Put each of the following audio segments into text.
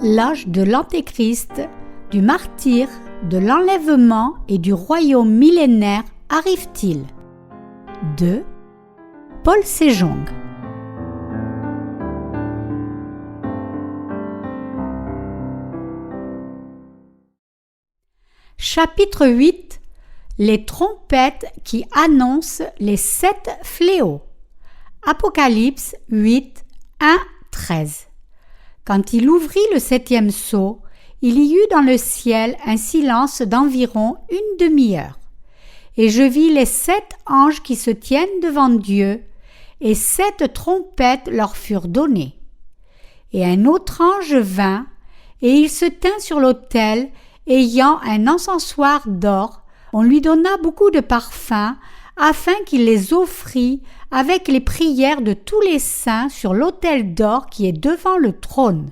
l'âge de l'Antéchrist, du martyre, de l'enlèvement et du royaume millénaire arrive-t-il? 2. Paul Sejong. Chapitre 8. Les trompettes qui annoncent les 7 fléaux. Apocalypse 8, 1, 13. Quand il ouvrit le 7e sceau, il y eut dans le ciel un silence d'environ une demi-heure. Et je vis les 7 anges qui se tiennent devant Dieu, et 7 trompettes leur furent données. Et un autre ange vint, et il se tint sur l'autel, ayant un encensoir d'or. On lui donna beaucoup de parfums, afin qu'il les offrît avec les prières de tous les saints sur l'autel d'or qui est devant le trône.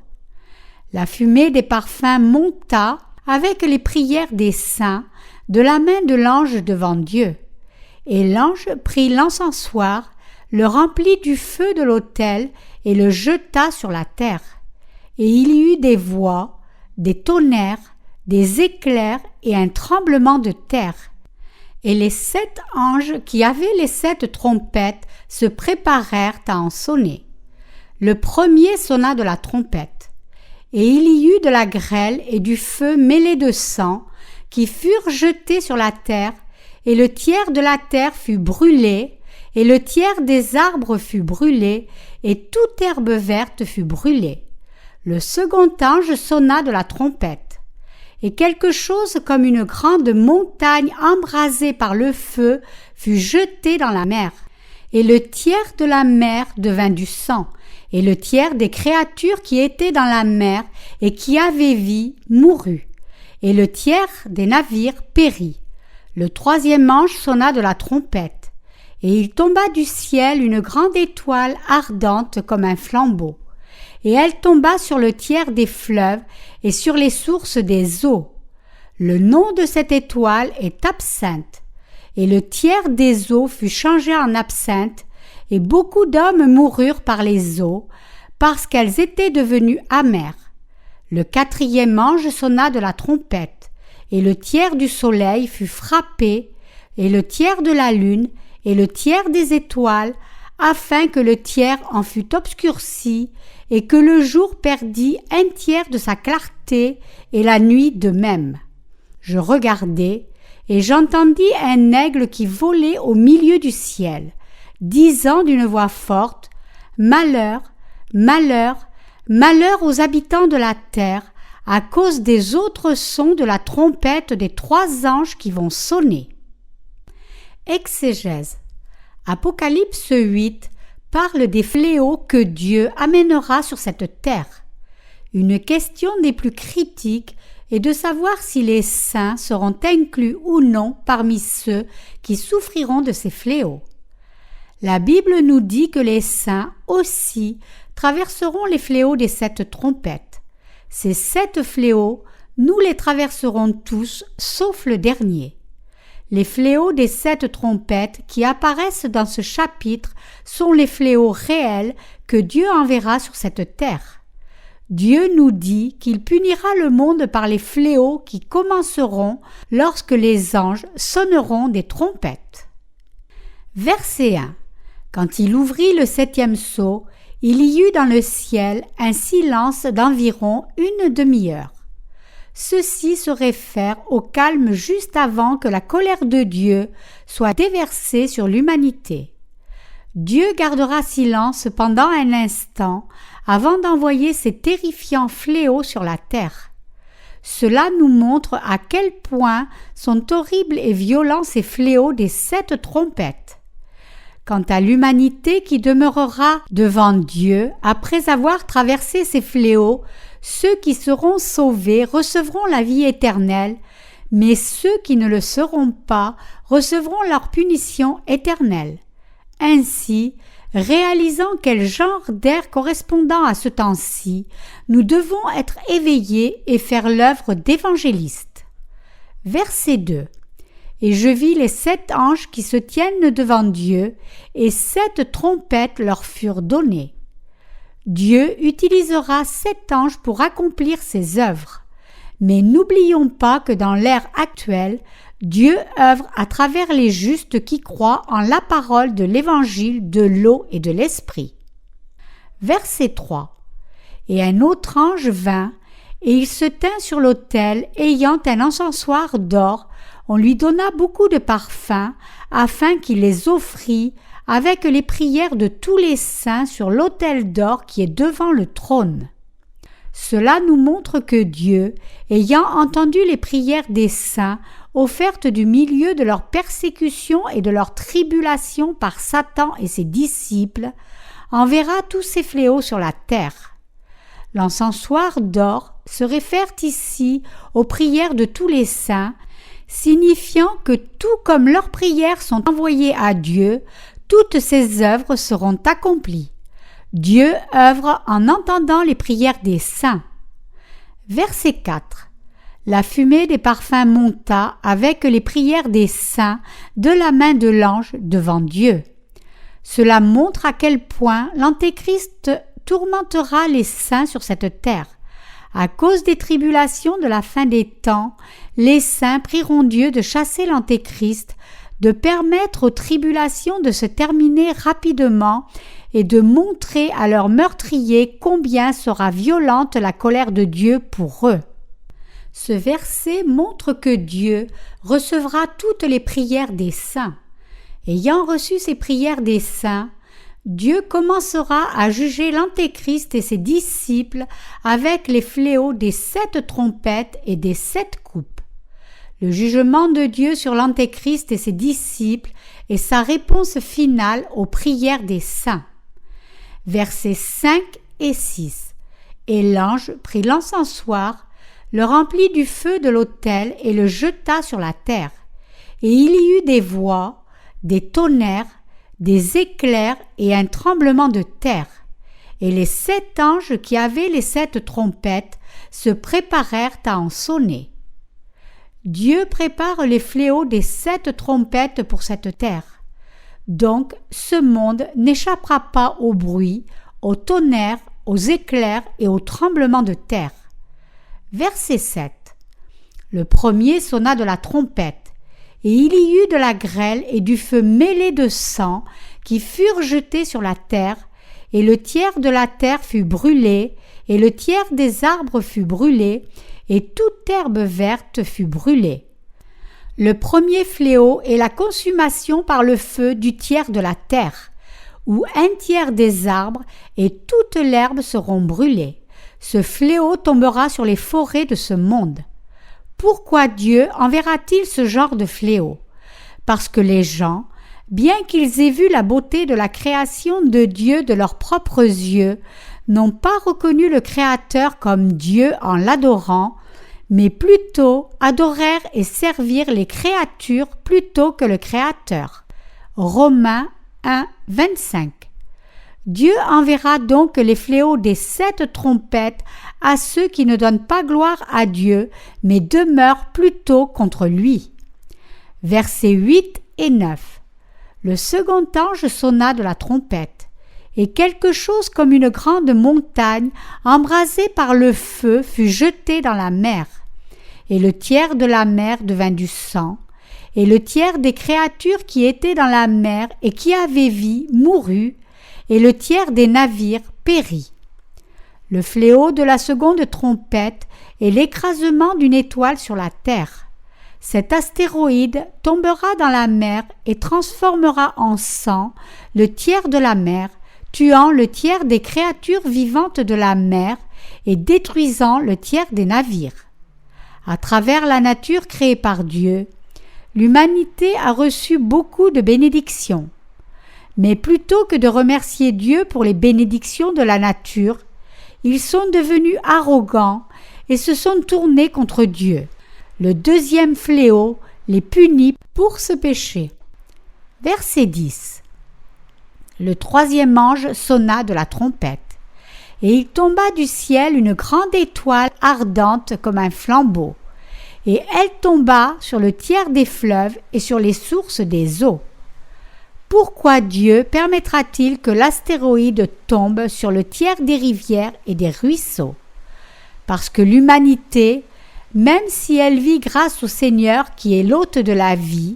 La fumée des parfums monta avec les prières des saints de la main de l'ange devant Dieu. Et l'ange prit l'encensoir, le remplit du feu de l'autel et le jeta sur la terre. Et il y eut des voix, des tonnerres, des éclairs et un tremblement de terre. Et les 7 anges qui avaient les 7 trompettes se préparèrent à en sonner. Le premier sonna de la trompette. Et il y eut de la grêle et du feu mêlé de sang qui furent jetés sur la terre, et le tiers de la terre fut brûlé, et le tiers des arbres fut brûlé, et toute herbe verte fut brûlée. Le second ange sonna de la trompette. Et quelque chose comme une grande montagne embrasée par le feu fut jetée dans la mer. Et le tiers de la mer devint du sang, et le tiers des créatures qui étaient dans la mer et qui avaient vie mourut, et le tiers des navires périt. Le troisième ange sonna de la trompette, et il tomba du ciel une grande étoile ardente comme un flambeau. Et elle tomba sur le tiers des fleuves et sur les sources des eaux. Le nom de cette étoile est absinthe. Et le tiers des eaux fut changé en absinthe, et beaucoup d'hommes moururent par les eaux, parce qu'elles étaient devenues amères. Le quatrième ange sonna de la trompette, et le tiers du soleil fut frappé, et le tiers de la lune, et le tiers des étoiles, afin que le tiers en fût obscurci, et que le jour perdît un tiers de sa clarté, et la nuit de même. Je regardai, et j'entendis un aigle qui volait au milieu du ciel, disant d'une voix forte, « Malheur, malheur, malheur aux habitants de la terre, à cause des autres sons de la trompette des 3 anges qui vont sonner. » Exégèse. Apocalypse 8 parle des fléaux que Dieu amènera sur cette terre. Une question des plus critiques est de savoir si les saints seront inclus ou non parmi ceux qui souffriront de ces fléaux. La Bible nous dit que les saints aussi traverseront les fléaux des 7 trompettes. Ces 7 fléaux, nous les traverserons tous, sauf le dernier. Les fléaux des 7 trompettes qui apparaissent dans ce chapitre sont les fléaux réels que Dieu enverra sur cette terre. Dieu nous dit qu'il punira le monde par les fléaux qui commenceront lorsque les anges sonneront des trompettes. Verset 1. Quand il ouvrit le 7e sceau, il y eut dans le ciel un silence d'environ une demi-heure. Ceci se réfère au calme juste avant que la colère de Dieu soit déversée sur l'humanité. Dieu gardera silence pendant un instant avant d'envoyer ses terrifiants fléaux sur la terre. Cela nous montre à quel point sont horribles et violents ces fléaux des 7 trompettes. Quant à l'humanité qui demeurera devant Dieu après avoir traversé ces fléaux, ceux qui seront sauvés recevront la vie éternelle, mais ceux qui ne le seront pas recevront leur punition éternelle. Ainsi, réalisant quel genre d'air correspondant à ce temps-ci, nous devons être éveillés et faire l'œuvre d'évangéliste. Verset 2. Et je vis les 7 anges qui se tiennent devant Dieu, et 7 trompettes leur furent données. Dieu utilisera 7 anges pour accomplir ses œuvres. Mais n'oublions pas que dans l'ère actuelle, Dieu œuvre à travers les justes qui croient en la parole de l'évangile de l'eau et de l'esprit. Verset 3. Et un autre ange vint, et il se tint sur l'autel, ayant un encensoir d'or. On lui donna beaucoup de parfums, afin qu'il les offrît avec les prières de tous les saints sur l'autel d'or qui est devant le trône. Cela nous montre que Dieu, ayant entendu les prières des saints, offertes du milieu de leur persécution et de leur tribulation par Satan et ses disciples, enverra tous ces fléaux sur la terre. L'encensoir d'or se réfère ici aux prières de tous les saints, signifiant que tout comme leurs prières sont envoyées à Dieu, toutes ses œuvres seront accomplies. Dieu œuvre en entendant les prières des saints. Verset 4. La fumée des parfums monta avec les prières des saints de la main de l'ange devant Dieu. Cela montre à quel point l'Antéchrist tourmentera les saints sur cette terre. À cause des tribulations de la fin des temps, les saints prieront Dieu de chasser l'Antéchrist, de permettre aux tribulations de se terminer rapidement et de montrer à leurs meurtriers combien sera violente la colère de Dieu pour eux. Ce verset montre que Dieu recevra toutes les prières des saints. Ayant reçu ces prières des saints, Dieu commencera à juger l'Antéchrist et ses disciples avec les fléaux des 7 trompettes et des 7 coupes. Le jugement de Dieu sur l'Antéchrist et ses disciples est sa réponse finale aux prières des saints. Versets 5 et 6. Et l'ange prit l'encensoir, le remplit du feu de l'autel et le jeta sur la terre. Et il y eut des voix, des tonnerres, des éclairs et un tremblement de terre. Et les 7 anges qui avaient les 7 trompettes se préparèrent à en sonner. Dieu prépare les fléaux des 7 trompettes pour cette terre. Donc, ce monde n'échappera pas au bruit, au tonnerre, aux éclairs et au tremblement de terre. Verset 7. Le premier sonna de la trompette, et il y eut de la grêle et du feu mêlé de sang qui furent jetés sur la terre, et le tiers de la terre fut brûlé, et le tiers des arbres fut brûlé, et toute herbe verte fut brûlée. Le premier fléau est la consommation par le feu du tiers de la terre, où un tiers des arbres et toute l'herbe seront brûlés. Ce fléau tombera sur les forêts de ce monde. Pourquoi Dieu enverra-t-il ce genre de fléau? Parce que les gens, bien qu'ils aient vu la beauté de la création de Dieu de leurs propres yeux, n'ont pas reconnu le Créateur comme Dieu en l'adorant, mais plutôt adorèrent et servirent les créatures plutôt que le Créateur. Romains 1, 25. Dieu enverra donc les fléaux des 7 trompettes à ceux qui ne donnent pas gloire à Dieu, mais demeurent plutôt contre lui. Versets 8 et 9. Le second ange sonna de la trompette, et quelque chose comme une grande montagne, embrasée par le feu, fut jetée dans la mer. Et le tiers de la mer devint du sang, et le tiers des créatures qui étaient dans la mer et qui avaient vie mourut, et le tiers des navires périt. Le fléau de la seconde trompette est l'écrasement d'une étoile sur la terre. Cet astéroïde tombera dans la mer et transformera en sang le tiers de la mer, tuant le tiers des créatures vivantes de la mer et détruisant le tiers des navires. À travers la nature créée par Dieu, l'humanité a reçu beaucoup de bénédictions. Mais plutôt que de remercier Dieu pour les bénédictions de la nature, ils sont devenus arrogants et se sont tournés contre Dieu. Le deuxième fléau les punit pour ce péché. Verset 10. Le troisième ange sonna de la trompette, et il tomba du ciel une grande étoile ardente comme un flambeau, et elle tomba sur le tiers des fleuves et sur les sources des eaux. pourquoi Dieu permettra-t-il que l'astéroïde tombe sur le tiers des rivières et des ruisseaux? Parce que l'humanité, même si elle vit grâce au Seigneur qui est l'hôte de la vie,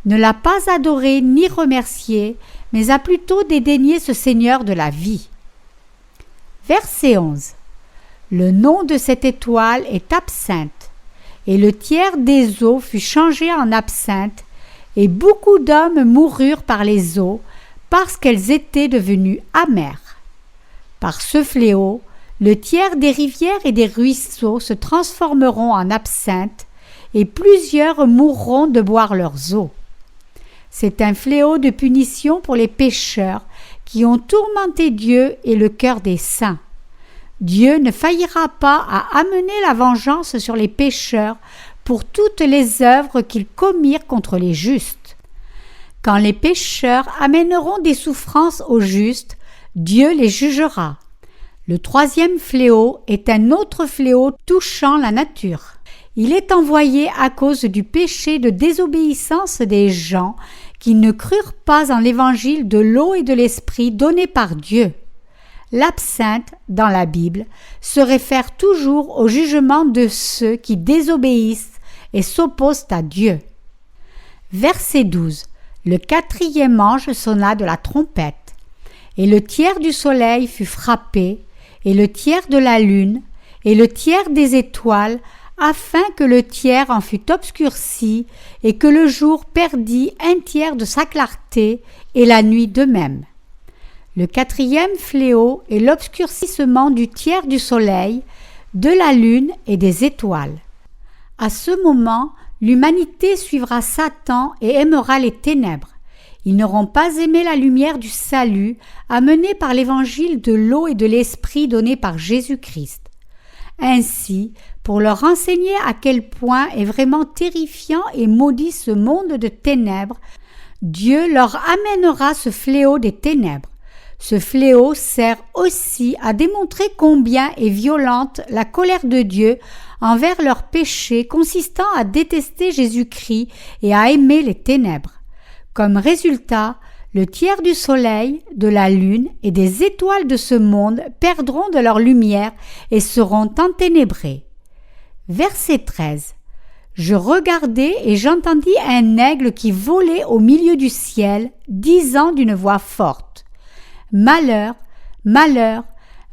ne l'a pas adoré ni remercié, mais a plutôt dédaigné ce Seigneur de la vie. Verset 11. Le nom de cette étoile est Absinthe, et le tiers des eaux fut changé en absinthe, et beaucoup d'hommes moururent par les eaux, parce qu'elles étaient devenues amères. Par ce fléau, le tiers des rivières et des ruisseaux se transformeront en absinthe, et plusieurs mourront de boire leurs eaux. C'est un fléau de punition pour les pécheurs qui ont tourmenté Dieu et le cœur des saints. Dieu ne faillira pas à amener la vengeance sur les pécheurs pour toutes les œuvres qu'ils commirent contre les justes. Quand les pécheurs amèneront des souffrances aux justes, Dieu les jugera. Le troisième fléau est un autre fléau touchant la nature. Il est envoyé à cause du péché de désobéissance des gens qui ne crurent pas en l'évangile de l'eau et de l'esprit donné par Dieu. L'absinthe, dans la Bible, se réfère toujours au jugement de ceux qui désobéissent et s'opposent à Dieu. Verset 12. Le quatrième ange sonna de la trompette, et le tiers du soleil fut frappé, et le tiers de la lune, et le tiers des étoiles, afin que le tiers en fût obscurci, et que le jour perdît un tiers de sa clarté, et la nuit de même. Le quatrième fléau est l'obscurcissement du tiers du soleil, de la lune et des étoiles. À ce moment, l'humanité suivra Satan et aimera les ténèbres. Ils n'auront pas aimé la lumière du salut amenée par l'évangile de l'eau et de l'esprit donné par Jésus-Christ. Ainsi, pour leur enseigner à quel point est vraiment terrifiant et maudit ce monde de ténèbres, Dieu leur amènera ce fléau des ténèbres. Ce fléau sert aussi à démontrer combien est violente la colère de Dieu envers leurs péchés consistant à détester Jésus-Christ et à aimer les ténèbres. Comme résultat, le tiers du soleil, de la lune et des étoiles de ce monde perdront de leur lumière et seront enténébrés. Verset 13. Je regardai et j'entendis un aigle qui volait au milieu du ciel, disant d'une voix forte: Malheur, malheur,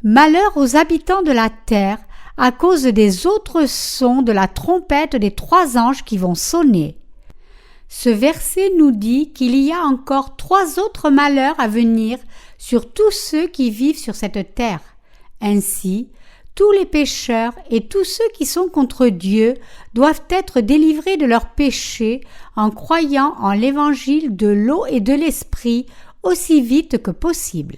malheur aux habitants de la terre, à cause des autres sons de la trompette des 3 anges qui vont sonner. Ce verset nous dit qu'il y a encore 3 autres malheurs à venir sur tous ceux qui vivent sur cette terre. Ainsi, tous les pécheurs et tous ceux qui sont contre Dieu doivent être délivrés de leurs péchés en croyant en l'évangile de l'eau et de l'esprit aussi vite que possible.